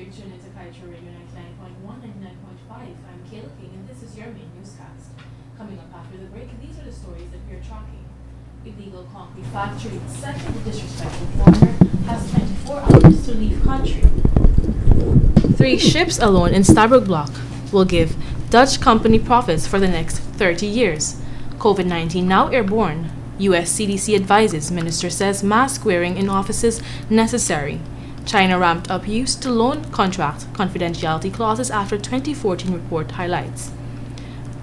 You're tuned into Kaieteur Radio 99.1, 99.5. I'm Kayla King, and this is your main newscast. Coming up after the break, these are the stories that we are tracking. Illegal concrete factory set to the disrespectful foreigner has 24 hours to leave country. 3 ships alone in Stabroek Block will give Dutch company profits for the next 30 years. COVID-19 now airborne. US CDC advises, minister says mask wearing in offices necessary. China ramped up use to loan contract confidentiality clauses after 2014 report highlights.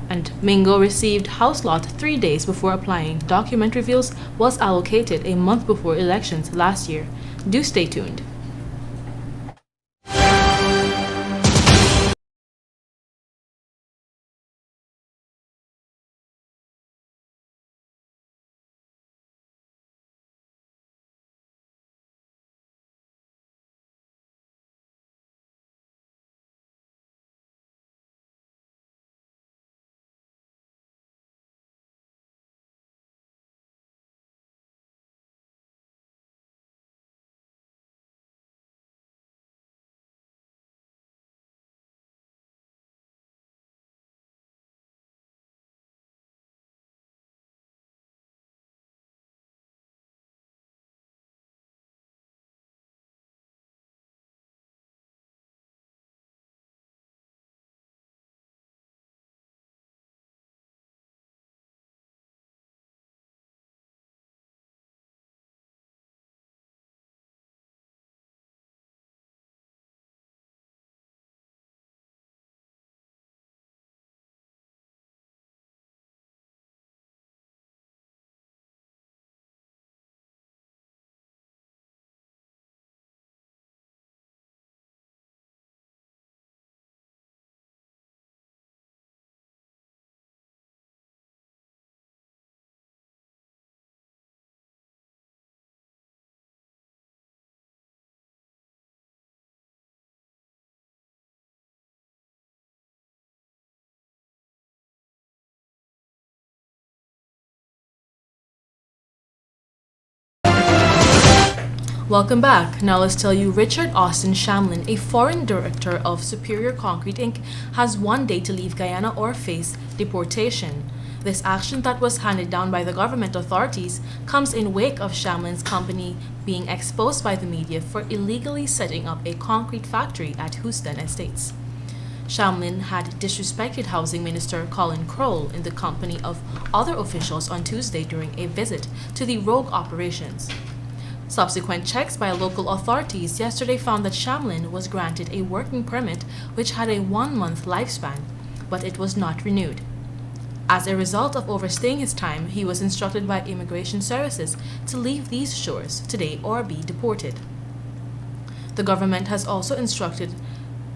And Mingo received house lot 3 days before applying. Document reveals was allocated a month before elections last year. Do stay tuned. Welcome back. Now let's tell you Richard Austin Shamlin, a foreign director of Superior Concrete Inc., has 1 day to leave Guyana or face deportation. This action that was handed down by the government authorities comes in wake of Shamlin's company being exposed by the media for illegally setting up a concrete factory at Houston Estates. Shamlin had disrespected Housing Minister Colin Crowell in the company of other officials on Tuesday during a visit to the rogue operations. Subsequent checks by local authorities yesterday found that Shamlin was granted a working permit which had a 1-month lifespan, but it was not renewed. As a result of overstaying his time, he was instructed by Immigration Services to leave these shores today or be deported. The government has also instructed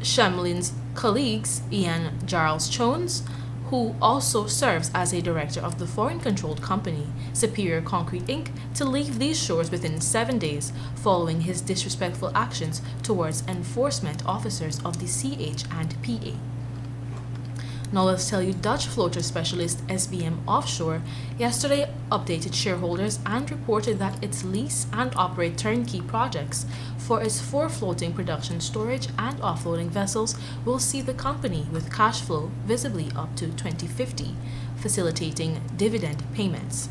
Shamlin's colleagues, Ian Giles Jones, who also serves as a director of the foreign-controlled company, Superior Concrete Inc., to leave these shores within 7 days following his disrespectful actions towards enforcement officers of the CH and PA. Now let's tell you Dutch floater specialist SBM Offshore yesterday updated shareholders and reported that its lease and operate turnkey projects for its 4 floating production storage and offloading vessels will see the company with cash flow visibly up to 2050, facilitating dividend payments.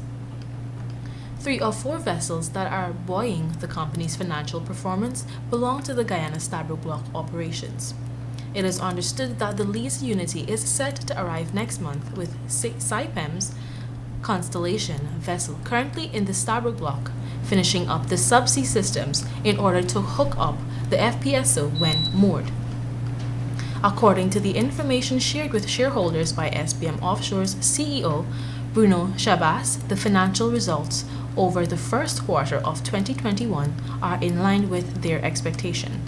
3 of 4 vessels that are buoying the company's financial performance belong to the Guyana Stabroek Block operations. It is understood that the lease Unity is set to arrive next month with Saipem's Constellation vessel currently in the Stabroek Block, finishing up the subsea systems in order to hook up the FPSO when moored. According to the information shared with shareholders by SBM Offshore's CEO, Bruno Chabas, the financial results over the first quarter of 2021 are in line with their expectation.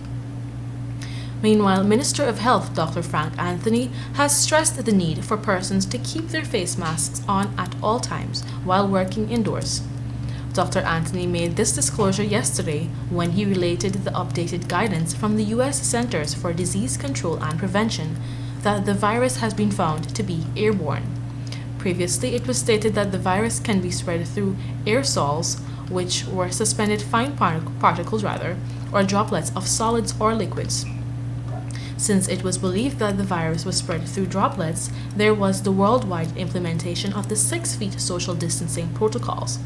Meanwhile, Minister of Health Dr. Frank Anthony has stressed the need for persons to keep their face masks on at all times while working indoors. Dr. Anthony made this disclosure yesterday when he related the updated guidance from the U.S. Centers for Disease Control and Prevention that the virus has been found to be airborne. Previously, it was stated that the virus can be spread through aerosols, which were suspended fine particles or droplets of solids or liquids. Since it was believed that the virus was spread through droplets, there was the worldwide implementation of the 6 feet social distancing protocols.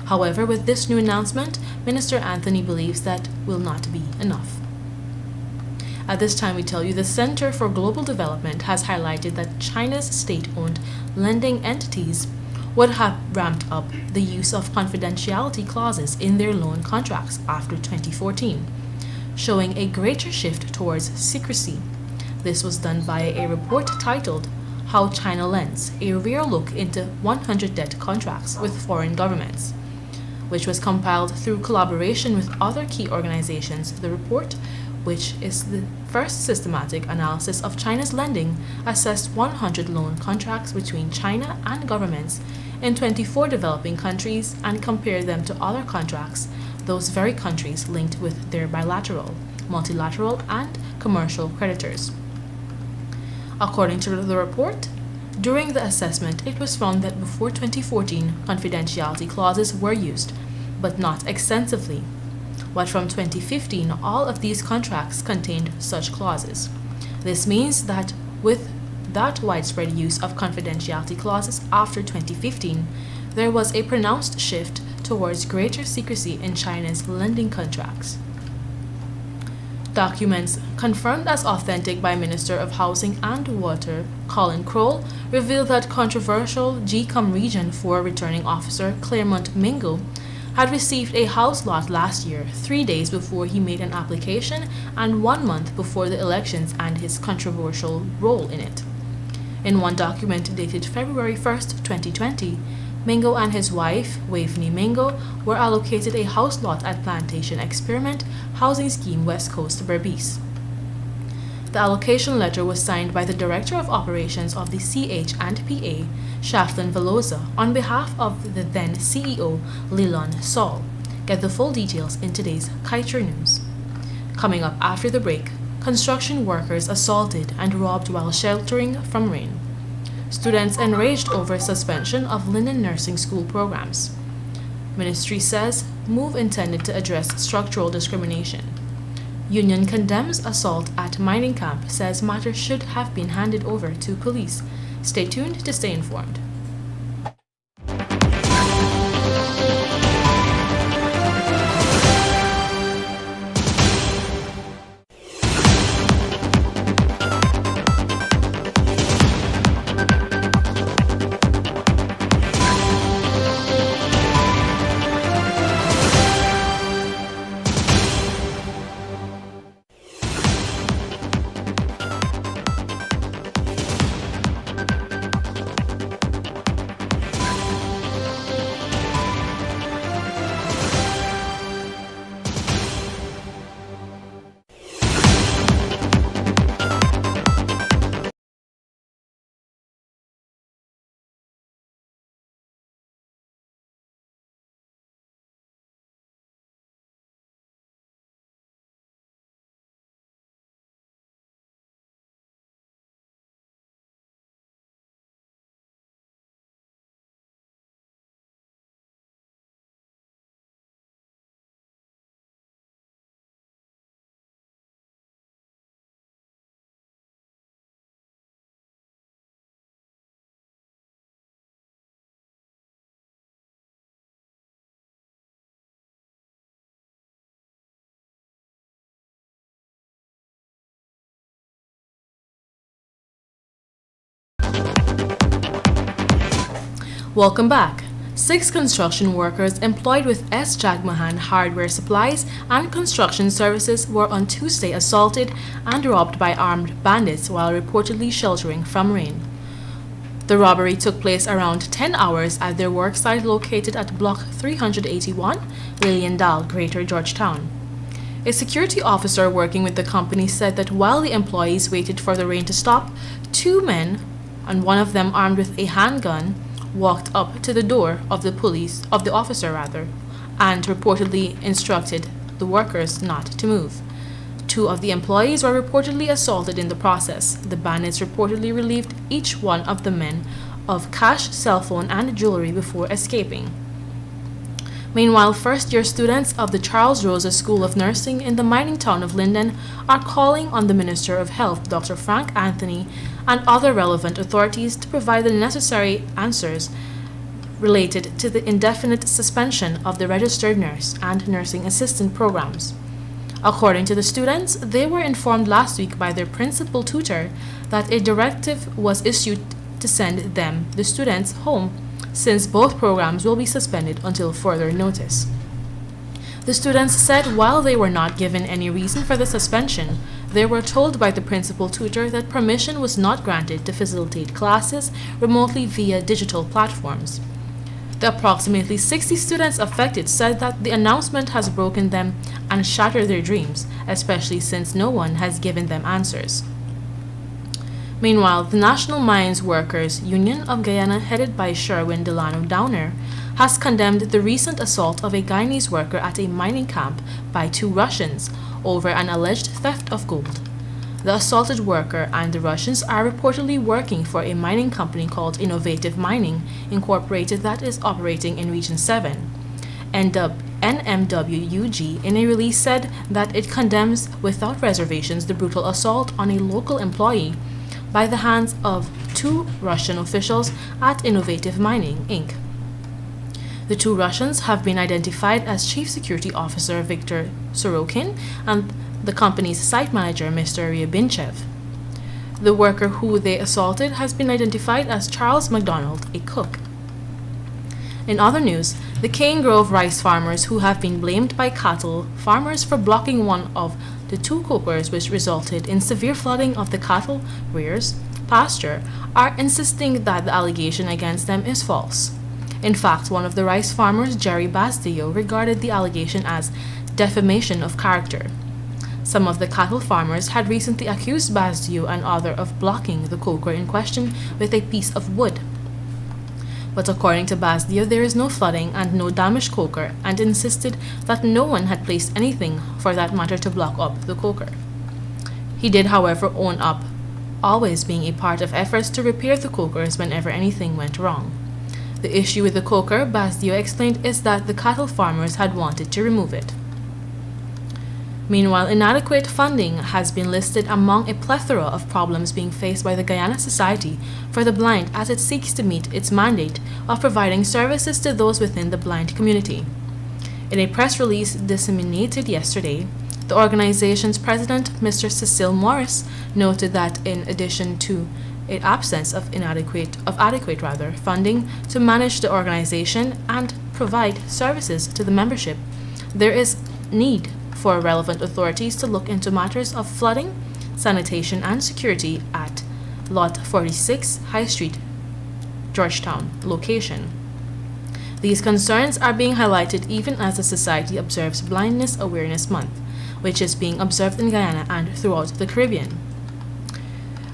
However, with this new announcement, Minister Anthony believes that will not be enough. At this time, we tell you the Center for Global Development has highlighted that China's state-owned lending entities would have ramped up the use of confidentiality clauses in their loan contracts after 2014, showing a greater shift towards secrecy. This was done via a report titled How China Lends, a Rare Look into 100 Debt Contracts with Foreign Governments, which was compiled through collaboration with other key organizations. The report, which is the first systematic analysis of China's lending, assessed 100 loan contracts between China and governments in 24 developing countries and compared them to other contracts, those very countries linked with their bilateral, multilateral, and commercial creditors. According to the report, during the assessment, it was found that before 2014, confidentiality clauses were used, but not extensively. But from 2015, all of these contracts contained such clauses. This means that with that widespread use of confidentiality clauses after 2015, there was a pronounced shift towards greater secrecy in China's lending contracts. Documents confirmed as authentic by Minister of Housing and Water Colin Crowell revealed that controversial GCOM Region 4 returning officer Claremont Mingo had received a house lot last year, 3 days before he made an application and 1 month before the elections and his controversial role in it. In one document dated February 1st, 2020, Mingo and his wife, Waveney Mingo, were allocated a house lot at Plantation Experiment Housing Scheme West Coast, Berbice. The allocation letter was signed by the Director of Operations of the CH&PA, Shaflin Veloza, on behalf of the then CEO, Leland Saul. Get the full details in today's Kaieteur News. Coming up after the break, construction workers assaulted and robbed while sheltering from rain. Students enraged over suspension of Linen Nursing School programs. Ministry says move intended to address structural discrimination. Union condemns assault at mining camp, says matter should have been handed over to police. Stay tuned to stay informed. Welcome back. 6 construction workers employed with S. Jagmohan Hardware Supplies and Construction Services were on Tuesday assaulted and robbed by armed bandits while reportedly sheltering from rain. The robbery took place around 10 hours at their work site located at Block 381, Liliendal, Greater Georgetown. A security officer working with the company said that while the employees waited for the rain to stop, 2 men, and one of them armed with a handgun, walked up to the door of the officer, and reportedly instructed the workers not to move. 2 of the employees were reportedly assaulted in the process. The bandits reportedly relieved each one of the men of cash, cell phone, and jewelry before escaping. Meanwhile, first-year students of the Charles Rosa School of Nursing in the mining town of Linden are calling on the Minister of Health, Dr. Frank Anthony, and other relevant authorities to provide the necessary answers related to the indefinite suspension of the registered nurse and nursing assistant programs. According to the students, they were informed last week by their principal tutor that a directive was issued to send them, the students, home, since both programs will be suspended until further notice. The students said while they were not given any reason for the suspension, they were told by the principal tutor that permission was not granted to facilitate classes remotely via digital platforms. The approximately 60 students affected said that the announcement has broken them and shattered their dreams, especially since no one has given them answers. Meanwhile, the National Mines Workers Union of Guyana, headed by Sherwin Delano Downer, has condemned the recent assault of a Guyanese worker at a mining camp by 2 Russians over an alleged theft of gold. The assaulted worker and the Russians are reportedly working for a mining company called Innovative Mining Incorporated that is operating in Region 7. NMWUG in a release said that it condemns without reservations the brutal assault on a local employee by the hands of 2 Russian officials at Innovative Mining, Inc. The 2 Russians have been identified as Chief Security Officer Viktor Sorokin and the company's site manager, Mr. Ryabinchev. The worker who they assaulted has been identified as Charles McDonald, a cook. In other news, the Cane Grove rice farmers who have been blamed by cattle farmers for blocking one of the 2 cokers which resulted in severe flooding of the cattle rears pasture are insisting that the allegation against them is false. In fact, one of the rice farmers, Jerry Bastillo, regarded the allegation as defamation of character. Some of the cattle farmers had recently accused Bastillo and others of blocking the coker in question with a piece of wood. But according to Bastillo, there is no flooding and no damaged coker, and insisted that no one had placed anything for that matter to block up the coker. He did, however, own up always being a part of efforts to repair the cokers whenever anything went wrong. The issue with the coker, Bastillo explained, is that the cattle farmers had wanted to remove it. Meanwhile, inadequate funding has been listed among a plethora of problems being faced by the Guyana Society for the Blind as it seeks to meet its mandate of providing services to those within the blind community. In a press release disseminated yesterday, the organization's president, Mr. Cecile Morris, noted that in addition to an absence of adequate funding to manage the organization and provide services to the membership, there is need for relevant authorities to look into matters of flooding, sanitation, and security at Lot 46, High Street, Georgetown location. These concerns are being highlighted even as the Society observes Blindness Awareness Month, which is being observed in Guyana and throughout the Caribbean.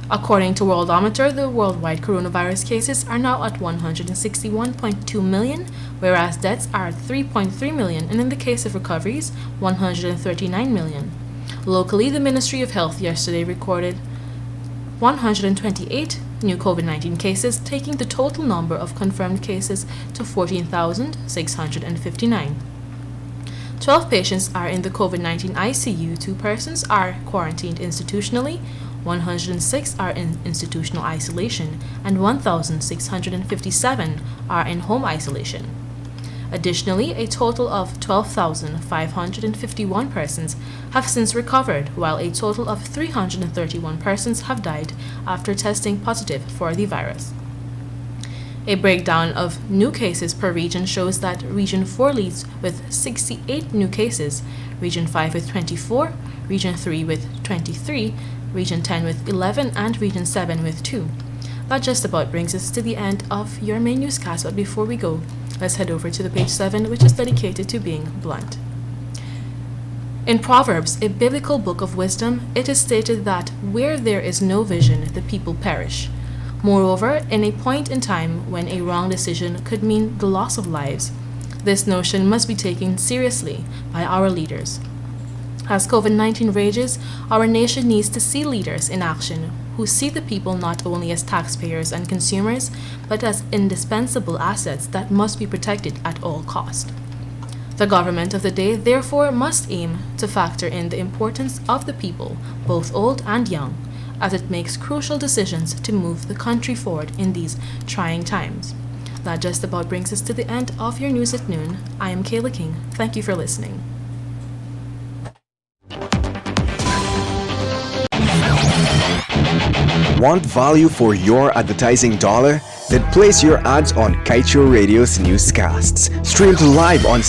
According to Worldometer, the worldwide coronavirus cases are now at 161.2 million, whereas deaths are at 3.3 million, and in the case of recoveries, 139 million. Locally, the Ministry of Health yesterday recorded 128 new COVID-19 cases, taking the total number of confirmed cases to 14,659. 12 patients are in the COVID-19 ICU, 2 persons are quarantined institutionally, 106 are in institutional isolation, and 1,657 are in home isolation. Additionally, a total of 12,551 persons have since recovered, while a total of 331 persons have died after testing positive for the virus. A breakdown of new cases per region shows that Region 4 leads with 68 new cases, Region 5 with 24, Region 3 with 23, Region 10 with 11, and Region 7 with 2. That just about brings us to the end of your main newscast, but before we go, let's head over to the page 7, which is dedicated to being blunt. In Proverbs, a biblical book of wisdom, it is stated that where there is no vision, the people perish. Moreover, in a point in time when a wrong decision could mean the loss of lives, this notion must be taken seriously by our leaders. As COVID-19 rages, our nation needs to see leaders in action who see the people not only as taxpayers and consumers, but as indispensable assets that must be protected at all cost. The government of the day therefore must aim to factor in the importance of the people, both old and young, as it makes crucial decisions to move the country forward in these trying times. That just about brings us to the end of your news at noon. I am Kayla King. Thank you for listening. Want value for your advertising dollar? Then place your ads on Kaieteur Radio's newscasts. Streamed live on